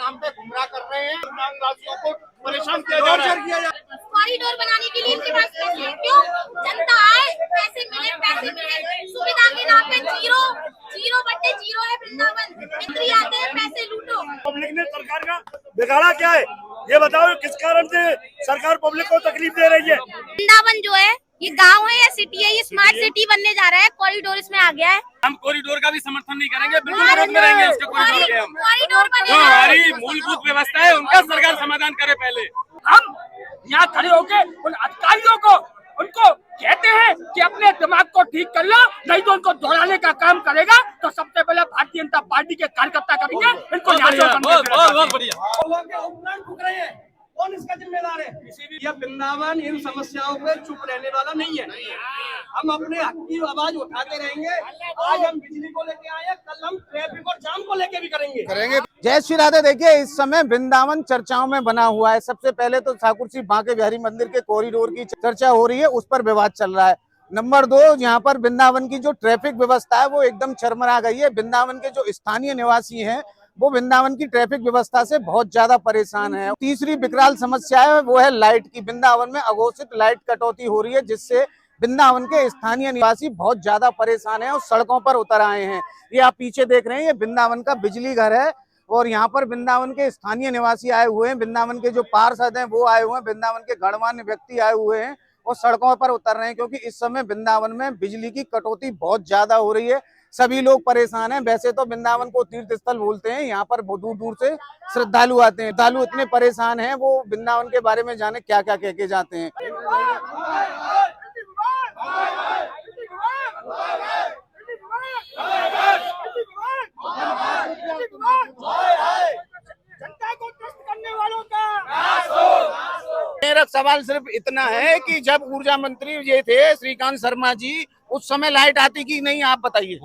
नाम पे गुमराह कर रहे हैं, ग्रामवासियों को परेशान किया जा रहा है। कॉरिडोर बनाने के लिए इनके पास पैसे हैं, क्यों? जनता आए, पैसे मिले, सुविधा के नाम पे जीरो 0/0 है वृंदावन। मंत्री आते हैं, पैसे लूटो। पब्लिक ने सरकार का बिगाड़ा क्या है, ये बताओ। किस कारण से सरकार पब्लिक को तकलीफ दे रही है? वृंदावन जो है ये गांव है या सिटी है? ये स्मार्ट सिटी बनने जा रहा है, कॉरिडोर इसमें आ गया है। हम कॉरिडोर का भी समर्थन नहीं करेंगे, बिल्कुल विरोध में रहेंगे इसके कॉरिडोर के। हम कॉरिडोर जो हमारी मूलभूत व्यवस्था है उनका सरकार समाधान करे पहले। हम यहाँ खड़े होके उन अधिकारियों को उनको कहते हैं कि अपने दिमाग को ठीक कर लो, नहीं तो उनको दौड़ाने का काम करेगा तो सबसे पहले भारतीय जनता पार्टी के कार्यकर्ता करेंगे। इनको बहुत बढ़िया। कौन इसका जिम्मेदार है? यह वृंदावन इन समस्याओं पे चुप रहने वाला नहीं है। हम अपने हक की आवाज उठाते रहेंगे। आज हम बिजली को लेके आए, कल हम ट्रैफिक और जाम को लेके भी करेंगे। जय श्री राधे। देखिए, इस समय वृंदावन चर्चाओं में बना हुआ है। सबसे पहले तो ठाकुर श्री बांके बिहारी मंदिर के कॉरिडोर की चर्चा हो रही है, उस पर विवाद चल रहा है। नंबर 2, यहाँ पर वृंदावन की जो ट्रैफिक व्यवस्था है वो एकदम चरमरा गई है। वृंदावन के जो स्थानीय निवासी हैं वो वृंदावन की ट्रैफिक व्यवस्था से बहुत ज्यादा परेशान है। तीसरी विकराल समस्या है वो है लाइट की। वृंदावन में अघोषित लाइट कटौती हो रही है, जिससे वृंदावन के स्थानीय निवासी बहुत ज्यादा परेशान हैं और सड़कों पर उतर आए हैं। ये आप पीछे देख रहे हैं, ये वृंदावन का बिजली घर है और यहाँ पर वृंदावन के स्थानीय निवासी आए हुए हैं, वृंदावन के जो पार्षद हैं वो आए हुए हैं, वृंदावन के गणमान्य व्यक्ति आए हुए हैं और सड़कों पर उतर रहे हैं, क्योंकि इस समय वृंदावन में बिजली की कटौती बहुत ज्यादा हो रही है। सभी लोग परेशान हैं। वैसे तो वृंदावन को तीर्थ स्थल बोलते हैं, यहाँ पर दूर दूर से श्रद्धालु आते हैं। श्रद्धालु इतने परेशान हैं, वो वृंदावन के बारे में जाने क्या क्या कह के जाते हैं। जनता को त्रस्त करने वालों का मेरा सवाल सिर्फ इतना है कि जब ऊर्जा मंत्री ये थे श्रीकांत शर्मा जी, उस समय लाइट आती की नहीं, आप बताइए।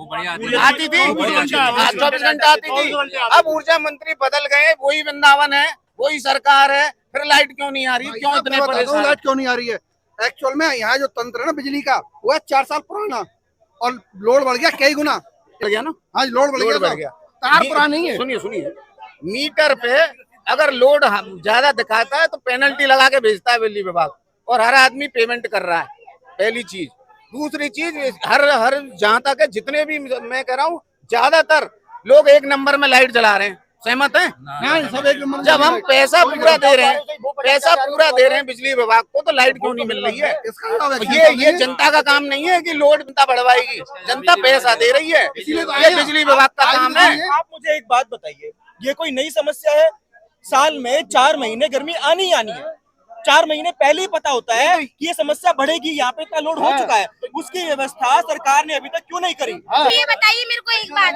आती थी, 24 घंटा आती थी। अब ऊर्जा मंत्री बदल गए, वही वृंदावन है, वही सरकार है, फिर लाइट क्यों नहीं आ रही? क्यों इतने परेशान? लाइट क्यों नहीं आ रही है? एक्चुअल में यहाँ जो तंत्र है ना बिजली का, वो है 4 साल पुराना और लोड बढ़ गया कई गुना। बढ़ गया ना? हाँ, लोड बढ़ गया। तार पुराना नहीं है। सुनिए, मीटर पे अगर लोड ज्यादा दिखाता है तो पेनल्टी लगा के भेजता है बिजली विभाग, और हर आदमी पेमेंट कर रहा है, पहली चीज। दूसरी चीज, हर जहां तक है, जितने भी मैं कह रहा हूँ, ज्यादातर लोग 1 नंबर में लाइट जला रहे हैं। सहमत है? सब एक नंबर। जब हम पैसा पूरा दे रहे हैं बिजली विभाग को, तो लाइट क्यों नहीं मिल रही है? ये जनता का काम नहीं है कि लोड जनता बढ़वाएगी, जनता पैसा दे रही है, ये बिजली विभाग का काम है। आप मुझे एक बात बताइए, ये कोई नई समस्या है? साल में 4 महीने गर्मी आनी ही आनी है। 4 महीने पहले ही पता होता है कि ये समस्या बढ़ेगी, यहाँ पे इतना लोड हो चुका है। उसकी व्यवस्था सरकार ने अभी तक क्यों नहीं करी? ये बताइए मेरे को एक बात,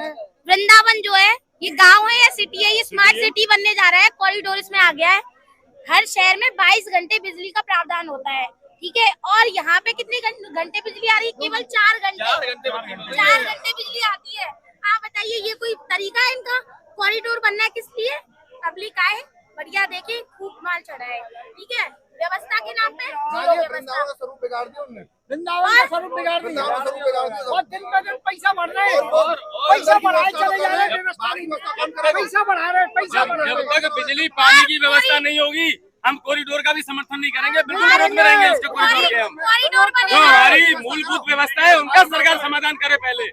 वृंदावन जो है ये गांव है या सिटी है? ये स्मार्ट सिटी बनने जा रहा है, कॉरिडोर इसमें आ गया है। हर शहर में 22 घंटे बिजली का प्रावधान होता है, ठीक है? और यहाँ पे कितने घंटे बिजली आ रही है? केवल 4 घंटे बिजली आती है। आप बताइए, ये कोई तरीका है इनका? कॉरिडोर बनना है किस लिए? पब्लिक आए, बढ़िया देखे, खूब माल चढ़ाए, ठीक है? व्यवस्था के नाम पे वृंदावन का स्वरूप बिगाड़ दिया उन्होंने। वृंदावन का स्वरूप बिगाड़ दिया और दिन ब दिन पैसा बढ़ रहे हैं, पैसा बढ़ाए चले जा रहे हैं। पैसा बढ़ा रहे, पैसा बढ़ा रहे। जब तक बिजली पानी की व्यवस्था नहीं होगी, हम कॉरिडोर का भी समर्थन नहीं करेंगे, बिल्कुल विरोध में रहेंगे इसके कॉरिडोर के। हम जो हमारी मूलभूत व्यवस्था है उनका सरकार समाधान करे पहले,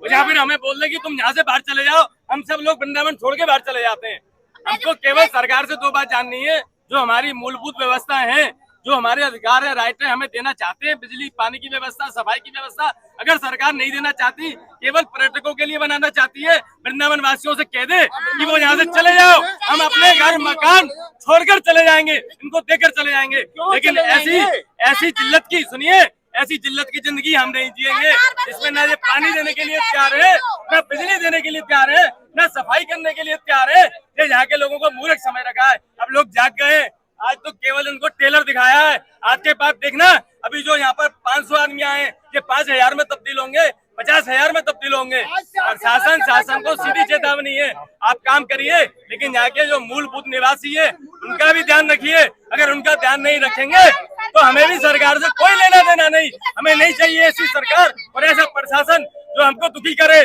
या फिर हमें बोल दे कि तुम यहाँ से बाहर चले जाओ। हम सब लोग वृंदावन छोड़ के बाहर चले जाते हैं। हमको केवल सरकार से 2 बात जाननी है, जो हमारी मूलभूत व्यवस्था है, जो हमारे अधिकार है, राइट है, हमें देना चाहते हैं, बिजली पानी की व्यवस्था, सफाई की व्यवस्था, अगर सरकार नहीं देना चाहती, केवल पर्यटकों के लिए बनाना चाहती है, वृंदावन वासियों से कह दे कि वो यहाँ से चले जाओ, हम अपने घर मकान छोड़कर चले जाएंगे, इनको देकर चले जाएंगे। लेकिन ऐसी जिल्लत की, सुनिए, ऐसी जिल्लत की जिंदगी हम नहीं जिएंगे, इसमें न ये पानी देने के लिए तैयार है, न बिजली देने के लिए तैयार है, न सफाई करने के लिए तैयार है। ये यहाँ के लोगों को मूर्ख समझ रखा है। अब लोग जाग गए, आज तो केवल उनको टेलर दिखाया है। आज के बाद देखना, अभी जो यहाँ पर 500 आदमी आए, ये 5000 में तब्दील होंगे, 50,000 में तब्दील होंगे। और शासन को सीधी चेतावनी है, आप काम करिए, लेकिन यहाँ के जो मूलभूत निवासी है उनका भी ध्यान रखिए। अगर उनका ध्यान नहीं रखेंगे तो हमें भी सरकार से कोई लेना देना नहीं। हमें नहीं चाहिए ऐसी सरकार और ऐसा प्रशासन जो हमको दुखी करे।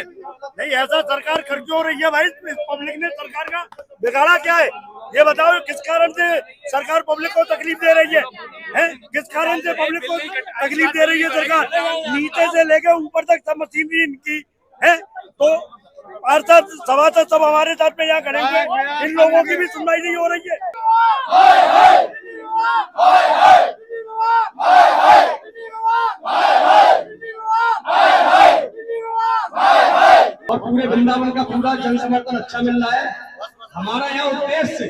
नहीं ऐसा सरकार कर क्यों हो रही है भाई? पब्लिक ने सरकार का बिगाड़ा क्या है ये बताओ? किस कारण से सरकार पब्लिक को तकलीफ दे रही है? किस कारण से पब्लिक को तकलीफ दे रही है सरकार? नीचे से लेके ऊपर तक सब मशीनरी इनकी है। तो पार्षद सभासद सब हमारे साथ में यहाँ करेंगे, इन लोगों की भी सुनवाई नहीं हो रही है। और पूरे वृंदावन का पूरा जन समर्थन अच्छा मिल रहा है। हमारा यहाँ उद्देश्य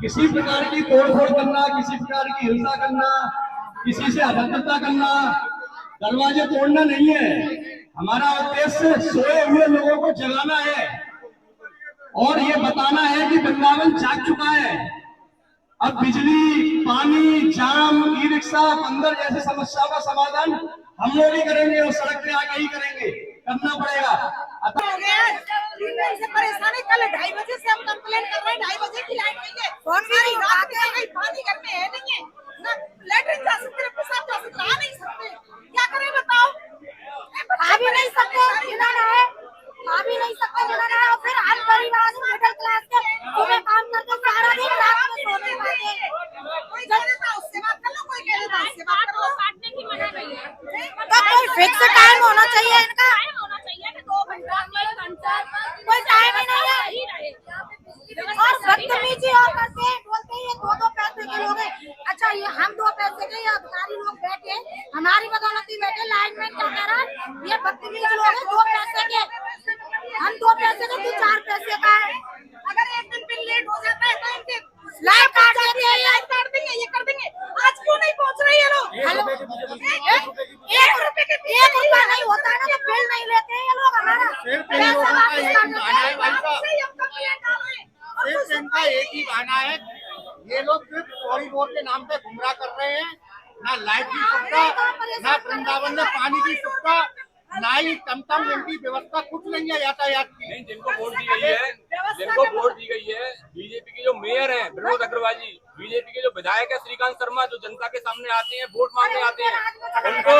किसी प्रकार की तोड़फोड़ करना, किसी प्रकार की हिंसा करना, किसी से अभद्रता करना, दरवाजे तोड़ना नहीं है। हमारा उद्देश्य सोए हुए लोगों को जगाना है और ये बताना है कि वृंदावन जाग चुका है। अब बिजली, पानी, जाम, ई रिक्शा, बंदर जैसी समस्याओं का समाधान हम लोग ही करेंगे और सड़क पे आके ही करेंगे, करना पड़ेगा। से परेशानी, कल 2:30 बजे से हम कंप्लेंट कर रहे हैं, 2:30 बजे की लाइट नहीं है, कौन सारी रात में गई, पानी घर में है नहीं है ना, लेटरिन जा सकते, पेशाब जा सकते, आ नहीं सकते, क्या करें बताओ? आ भी नहीं सकते, जिन्होंने है आ भी नहीं सकते, जिन्होंने है। और फिर हर परिवार मिडिल क्लास के सुबह काम करके सारा दिन रात में सो नहीं पाते। कोई कह देता उससे बात कर लो, कोई कह देता उससे बात कर लो, काटने की मना नहीं है। तो कोई फिक्स टाइम होना चाहिए इनका, होना चाहिए कि 2 घंटा कोई टाइम ही नहीं है। और बदतमीजी और करते हैं, बोलते हैं ये 2-2 पैसे के लोग हैं। अच्छा ये हम 2 पैसे के, ये अधिकारी लोग बैठे हमारी बदौलत ही बैठे, लाइनमैन क्या कह रहा है, ये बदतमीज लोग हैं, 2 पैसे के, हम 2 पैसे के, तू 4 पैसे का है। अगर एक दिन बिल लेट हो जाता है तो इनके लाइट काट देंगे, लाइट काट देंगे, ये कर देंगे। आज क्यों नहीं पहुंच रही है लोग? 1 रुपया नहीं होता है ना तो बिल नहीं लेते हैं ये लोग हमारा। सिर्फ इनका एक ही बहाना है, ये लोग सिर्फ कॉरिडोर के नाम पे गुमराह कर रहे हैं। ना लाइट की सुविधा, ना वृंदावन में पानी की सुविधा, ना ही टमटम इनकी व्यवस्था, कुछ नहीं है यातायात की। नहीं, जिनको वोट दी गई है, जिनको वोट दी गई है, बीजेपी के जो मेयर हैं विनोद अग्रवाल जी, बीजेपी के जो विधायक है श्रीकांत शर्मा, जो जनता के सामने आते हैं, वोट मांगने आते हैं, उनको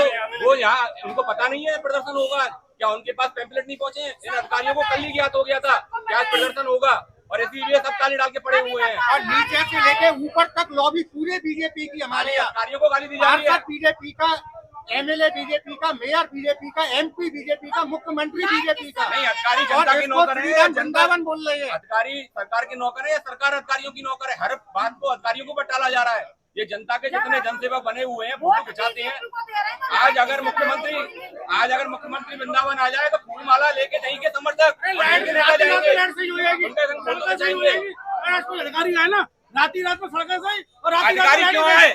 वो यहाँ उनको पता नहीं है प्रदर्शन होगा क्या? उनके पास पैम्पलेट नहीं पहुंचे? इन अधिकारियों को कल ही ज्ञात हो गया था क्या प्रदर्शन होगा, और इसीलिए सब ताले डाल के पड़े हुए हैं। और नीचे से लेके ऊपर तक लॉबी पूरे बीजेपी की हमारे अधिकारियों को गाली दी जा रही है। बीजेपी का, एमएलए बीजेपी का, मेयर बीजेपी का, एमपी बीजेपी का, मुख्यमंत्री बीजेपी का। नहीं, अधिकारी जनता के नौकर है, वृंदावन बोल रहे हैं। अधिकारी सरकार के नौकर है या सरकार अधिकारियों की नौकर है? हर बात को अधिकारियों को बटाला जा रहा है। ये जनता के जितने जनसेवक बने हुए हैं फोटो खिंचाते हैं। आज अगर मुख्यमंत्री वृंदावन आ जाए तो फूलमाला लेके नहीं के समर्थक नेता जाएंगे। अधिकारी है ना, राती रात में सड़कें सही और अधिकारी क्यों है?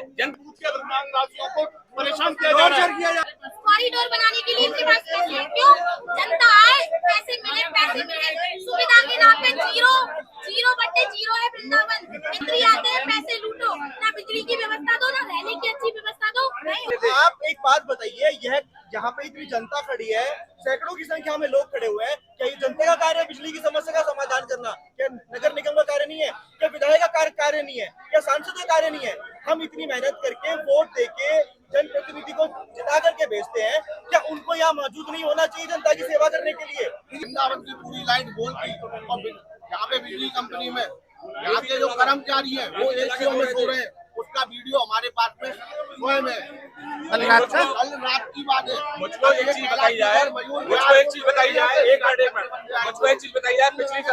वासियों को परेशान किया जा रहा है। कॉरिडोर बनाने के लिए इनके पास पैसे हैं, क्यों? जनता आए, पैसे मिले, सुविधा के नाम पे 0/0 है वृंदावन। मंत्री आते हैं, पैसे लूटो, ना बिजली की व्यवस्था दो, ना रहने की अच्छी व्यवस्था दो। नहीं, आप एक बात बताइए, यह यहाँ पे इतनी जनता खड़ी है, सैकड़ों की संख्या में लोग खड़े हुए हैं, क्या ये जनता का कार्य है बिजली की समस्या का समाधान करना? क्या नगर निगम का कार्य नहीं है? क्या विधायक का कार्य नहीं है? क्या सांसद का कार्य नहीं है? हम इतनी मेहनत करके वोट देके जनप्रतिनिधि को जिता करके भेजते हैं, क्या उनको यहाँ मौजूद नहीं होना चाहिए जनता की सेवा करने के लिए? वृंदावन की पूरी लाइट बोल की, और यहाँ पे बिजली कंपनी में यहाँ के जो कर्मचारी हैं वो एसीओ में सो रहे हैं, उसका वीडियो हमारे पास में स्वयं है। कल रात की बात है। मुझको एक चीज बताई जाए, पिछली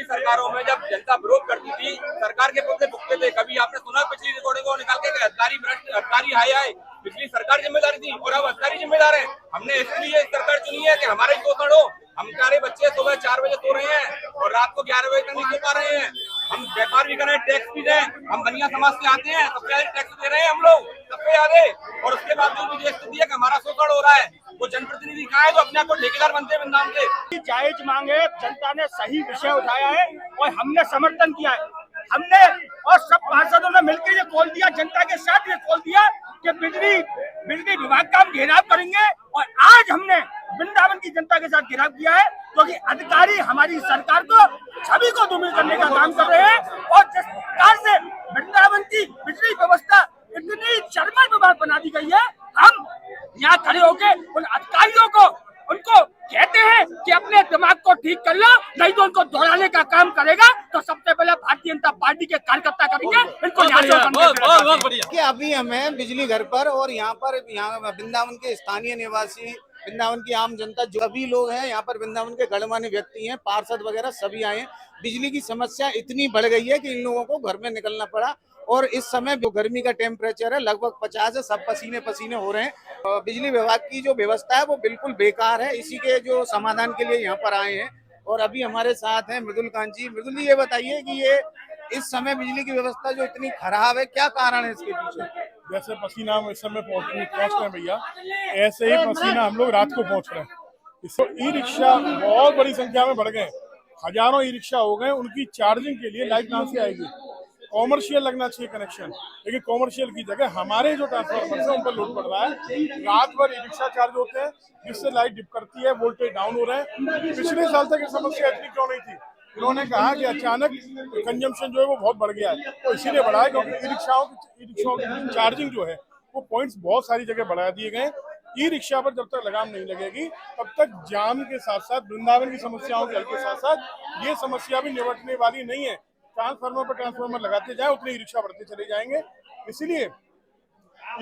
सरकारों में जब जनता विरोध करती थी, सरकार के पुतले फूकते थे। कभी आपने सुना पिछली रिकॉर्डिंग को निकाल के अधिकारी हाय पिछली सरकार जिम्मेदारी थी और अब अधिकारी जिम्मेदार है। हमने इसलिए सरकार चुनी है कि हमारे शोषण हो। हमारे बच्चे सुबह 4 बजे सो रहे हैं और रात को 11 बजे तक नहीं सो पा रहे हैं। हम व्यापार भी कर रहे हैं, टैक्स भी दें, हम बनिया समाज से आते हैं, सबसे ज्यादा टैक्स दे रहे हैं हम लोग, सबसे ज्यादा। और उसके बाद जो भी स्थिति है कि हमारा शोषण हो रहा है, वो जनप्रतिनिधि कहाँ है जो अपने आप को ठेकेदार बनते हैं वृंदावन के? जायज मांगे, जनता ने सही विषय उठाया है और हमने समर्थन किया है। हमने और सब पार्षदों ने मिलकर ये खोल दिया, जनता के साथ ये खोल दिया कि बिजली विभाग का हम घेराव करेंगे। और आज हमने वृंदावन की जनता के साथ घेराव किया है क्योंकि अधिकारी हमारी सरकार को छवि को धूमिल करने का काम कर रहे हैं। और जिस प्रकार से वृंदावन की बिजली व्यवस्था इतनी शर्मन विभाग बना दी गई है, हम यहाँ खड़े होकर उन अधिकारियों को उनको कहते हैं कि अपने दिमाग को ठीक कर लो, नहीं तो उनको दौड़ाने का काम करेगा तो सबसे पहले भारतीय जनता पार्टी के कार्यकर्ता करेंगे। इनको बहुत बढ़िया। कि अभी हमें बिजली घर पर और यहाँ वृंदावन के स्थानीय निवासी, वृंदावन की आम जनता, जो सभी लोग हैं यहाँ पर, वृंदावन के गणमान्य व्यक्ति हैं, पार्षद वगैरह सभी आए हैं। बिजली की समस्या इतनी बढ़ गई है कि इन लोगों को घर में निकलना पड़ा और इस समय जो गर्मी का टेम्परेचर है लगभग 50 है, सब पसीने पसीने हो रहे हैं। बिजली विभाग की जो व्यवस्था है वो बिल्कुल बेकार है। इसी के जो समाधान के लिए यहाँ पर आए हैं और अभी हमारे साथ हैं मृदुल कांत जी। मृदुल जी, ये बताइए कि ये इस समय बिजली की व्यवस्था जो इतनी खराब है, क्या कारण है इसके पीछे? जैसे पसीना हम इस समय पहुंच रहे हैं भैया, ऐसे ही पसीना हम लोग रात को पहुंच रहे हैं। इसको ई रिक्शा बहुत बड़ी संख्या में बढ़ गए, हजारों ई रिक्शा हो गए। उनकी चार्जिंग के लिए लाइट कहाँ से आएगी? कॉमर्शियल लगना चाहिए कनेक्शन, लेकिन कॉमर्शियल की जगह हमारे जो ट्रांसफार्मर है उन पर लोड पड़ रहा है। रात भर ई रिक्शा चार्ज होते हैं जिससे लाइट डिप करती है, वोल्टेज डाउन हो रहे हैं। पिछले साल तक ये समस्या इतनी क्यों नहीं थी? इन्होंने कहा कि अचानक कंजम्पशन जो है वो बहुत बढ़ गया है, तो इसीलिए बढ़ा है क्योंकि ई रिक्शाओं की चार्जिंग जो है वो पॉइंट्स बहुत सारी जगह बढ़ा दिए गए। ई रिक्शा पर जब तक लगाम नहीं लगेगी तब तक जाम के साथ साथ वृंदावन की समस्याओं के हल के साथ साथ ये समस्या भी निपटने वाली नहीं है। ट्रांसफार्मर पर ट्रांसफार्मर लगाते जाए उतने ई रिक्शा बढ़ते चले जाएंगे। इसीलिए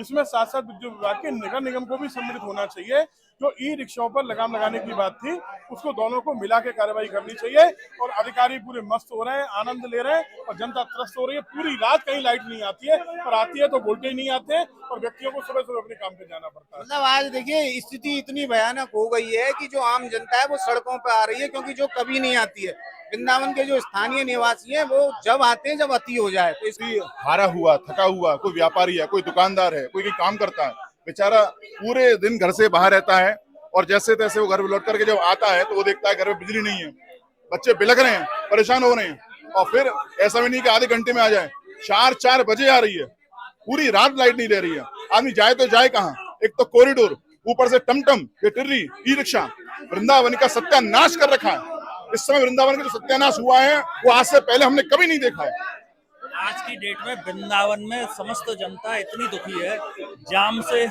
इसमें साथ साथ विद्युत विभाग के नगर निगम को भी सम्मिलित होना चाहिए। जो ई रिक्शाओं पर लगाम लगाने की बात थी उसको दोनों को मिला के कार्रवाई करनी चाहिए। और अधिकारी पूरे मस्त हो रहे हैं, आनंद ले रहे हैं और जनता त्रस्त हो रही है। पूरी रात कहीं लाइट नहीं आती है और आती है तो वोल्टेज नहीं आते और व्यक्तियों को सुबह सुबह अपने काम पे जाना पड़ता है। मतलब आज देखिए स्थिति इतनी भयानक हो गई है कि जो आम जनता है वो सड़कों पर आ रही है, क्योंकि जो कभी नहीं आती है। वृंदावन के जो स्थानीय निवासी हैं वो जब आते हैं जब अति हो जाए। तो इसलिए हारा हुआ, थका हुआ, कोई व्यापारी है, कोई दुकानदार है, कोई काम करता है, बेचारा पूरे दिन घर से बाहर रहता है और जैसे तैसे वो घर लौट करके जब आता है तो वो देखता है घर में बिजली नहीं है, बच्चे बिलख रहे हैं, परेशान हो रहे हैं। और फिर ऐसा भी नहीं कि आधे घंटे में आ जाए, 4 बजे आ रही है, पूरी रात लाइट नहीं ले रही है। आदमी जाए तो जाए कहाँ? एक तो कॉरिडोर, ऊपर से टमटम, ये टिर्री, ई रिक्शा, वृंदावन का सत्यानाश कर रखा है। इस समय वृंदावन का जो सत्यानाश हुआ है वो आज से पहले हमने कभी नहीं देखा है। आज की डेट में वृंदावन में समस्त जनता इतनी दुखी है जाम से,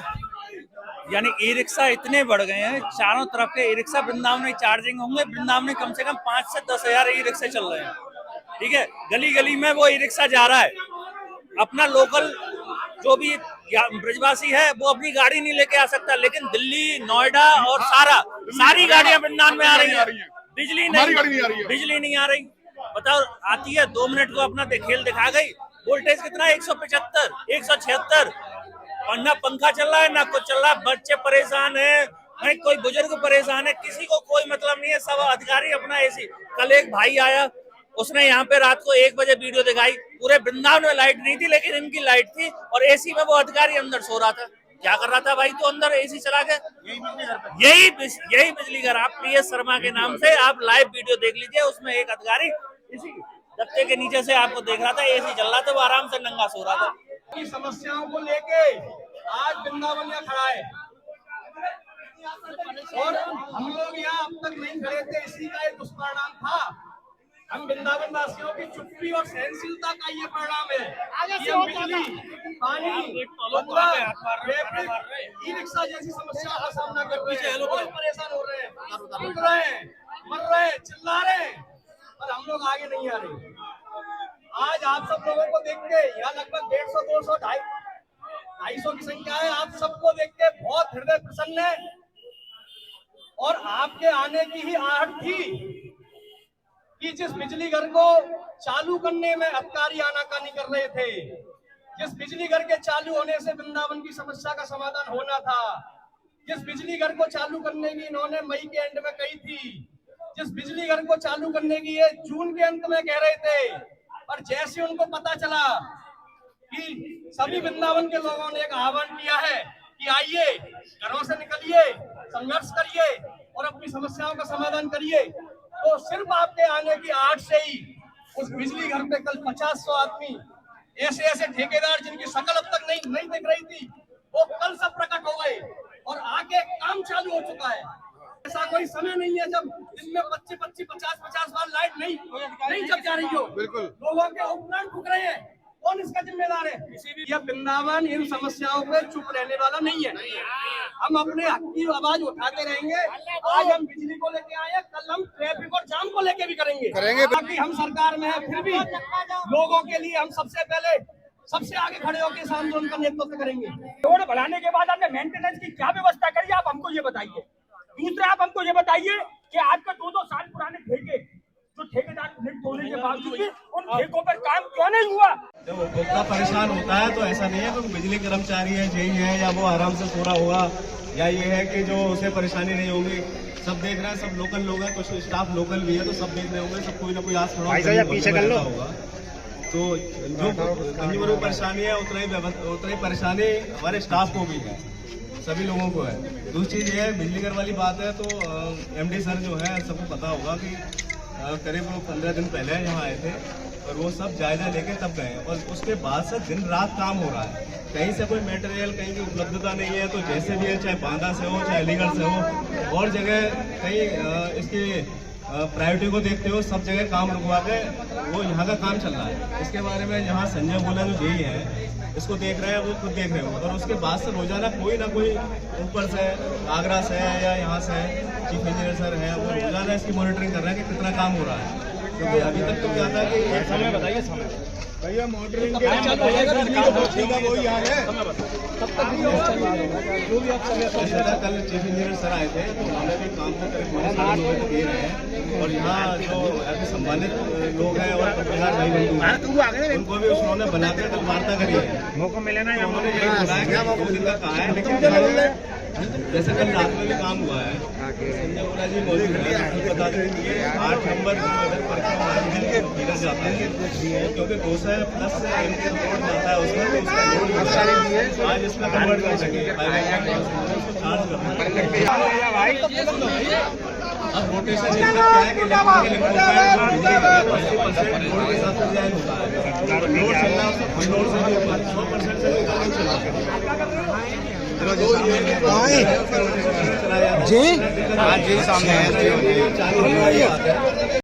यानी ई रिक्शा इतने बढ़ गए हैं। चारों तरफ के ई रिक्शा वृंदावन में चार्जिंग होंगे। वृंदावन में कम से कम 5 से 10 हजार ई रिक्शे चल रहे हैं, ठीक है। गली गली में वो ई रिक्शा जा रहा है। अपना लोकल जो भी ब्रजवासी है वो अपनी गाड़ी नहीं लेके आ सकता, लेकिन दिल्ली, नोएडा और सारी गाड़ियां वृंदावन में आ रही है। बिजली नहीं आ रही। बताओ, आती है 2 मिनट को अपना खेल दिखा गई। वोल्टेज कितना है? 175, 176। और ना पंखा चल रहा है ना कुछ चल रहा है। बच्चे परेशान है, नहीं कोई बुजुर्ग परेशान है, किसी को कोई मतलब नहीं है। सब अधिकारी अपना एसी। कल एक भाई आया, उसने यहाँ पे रात को 1 बजे वीडियो दिखाई। पूरे वृंदावन में लाइट नहीं थी लेकिन इनकी लाइट थी और एसी में वो अधिकारी अंदर सो रहा था। क्या कर रहा था भाई? तो अंदर एसी चला के यही बिजली घर। आप PS शर्मा के नाम से आप लाइव वीडियो देख लीजिए, उसमें एक अधिकारी इसी दफ्ते के नीचे से आपको देख रहा था, एसी चल रहा था, वो आराम से नंगा सो रहा था। की समस्याओं को लेके आज वृंदावन यहाँ खड़ा है और हम लोग यहाँ अब तक नहीं खड़े थे, इसी का एक दुष्परिणाम था। हम वृंदावन वासियों की चुप्पी और सहनशीलता का ये परिणाम है कि हम बिजली, पानी, ई रिक्शा जैसी समस्याओं का सामना कर रहे हैं। बहुत परेशान हो रहे हैं, उठ रहे हैं, मर रहे हैं, चिल्ला रहे हैं, और हम लोग आगे नहीं आ रहे। आज आप सब लोगों को देख के यहाँ लगभग 150, 200, 250 की संख्या है। आप सबको देख के बहुत हृदय प्रसन्न है और आपके आने की ही आहट थी कि जिस बिजली घर को चालू करने में अधिकारी आनाकानी कर रहे थे, जिस बिजली घर के चालू होने से वृंदावन की समस्या का समाधान होना था, जिस बिजली घर को चालू करने की इन्होंने मई के एंड में कही थी, जिस बिजली घर को चालू करने की ये जून के अंत में कह रहे थे, और जैसे उनको पता चला कि सभी वृंदावन के लोगों ने एक आह्वान किया है कि आइए, घरों से निकलिए, संघर्ष करिए और अपनी समस्याओं का समाधान करिए, तो सिर्फ आपके आने की आहट से ही उस बिजली घर पे कल 50-100 आदमी, ऐसे ठेकेदार जिनकी शक्ल अब तक नहीं दिख रही थी, वो कल सब प्रकट हो गए और आगे काम चालू हो चुका है। ऐसा कोई समय नहीं है जब दिन में 25-50 50 बार लाइट नहीं जब जा रही हो। बिल्कुल, लोगों के उपकरण फूक रहे हैं, कौन इसका जिम्मेदार है? यह वृंदावन इन समस्याओं पे चुप रहने वाला नहीं है। हम अपने हक की आवाज उठाते रहेंगे। आज हम बिजली को लेके आए हैं, कल हम ट्रैफिक और जाम को लेके भी करेंगे। बाकी हम सरकार में है, फिर भी लोगों के लिए हम सबसे पहले सबसे आगे खड़े होकर इस आंदोलन का नेतृत्व करेंगे। रोड बढ़ाने के बाद आपने मेंटेनेंस की क्या व्यवस्था करी, आप हमको ये बताइए। दूसरा, आप हमको ये बताइए कि आपके 2-2 साल पुराने ठेके जो ठेकेदार लिफ्ट होने के बावजूद भी उन ठेकों पर काम क्यों नहीं हुआ? जब उपभोक्ता परेशान होता है तो ऐसा नहीं है कि बिजली कर्मचारी है, जेई है, या वो आराम से सो रहा होगा, या ये है कि जो उसे परेशानी नहीं होगी। सब देख रहे हैं, सब लोकल लोग हैं, कुछ स्टाफ लोकल भी है, तो सब देख रहे होंगे, सब कोई ना कोई आस पड़ोस होगा। तो जो कहीं पर परेशानी है उतना ही परेशानी हमारे स्टाफ को भी है, सभी लोगों को है। दूसरी चीज ये है, बिजली घर वाली बात है तो एमडी सर जो है सबको पता होगा कि करीब वो 15 दिन पहले यहाँ आए थे और वो सब जायजा लेके तब गए, और उसके बाद से दिन रात काम हो रहा है। कहीं से कोई मटेरियल कहीं की उपलब्धता नहीं है, तो जैसे भी है, चाहे बांदा से हो चाहे अलीगढ़ से हो, और जगह कहीं इसकी प्रायोरिटी को देखते हो सब जगह काम रुकवा के वो यहाँ का काम चल रहा है। इसके बारे में यहाँ संजय बोला जो जेई है इसको देख रहे हैं, वो खुद देख रहे हो, और उसके बाद से रोजाना कोई ना कोई ऊपर से आगरा से है या यहाँ से चीफ इंजीनियर सर है, वो रोजाना इसकी मॉनिटरिंग कर रहे हैं कि कितना काम हो रहा है। क्योंकि अभी तक तो क्या था कि समय बताइए, समय भैया मॉनिटरिंग के वही याद है कल चीफ इंजीनियर सर आए थे तो उन्होंने भी काम को करीब दे रहे हैं, और यहाँ जो ऐसे संबंधित लोग हैं और उनको भी उन्होंने बनाकर कल वार्ता करी है। मौका मिले ना, उन्होंने यही बताया कि 2 दिन का कहा है, लेकिन जैसे कल रात में भी काम हुआ है, संजय बोला जी मौजूद है, बता देंगे 8 नंबर परिक्रमा जाता है, क्योंकि 200+ रोड जाता है उसमें, तो उसका आज इसमें कन्वर्ट कर सके चार्ज अब रोटेशन क्या है कि जी सामने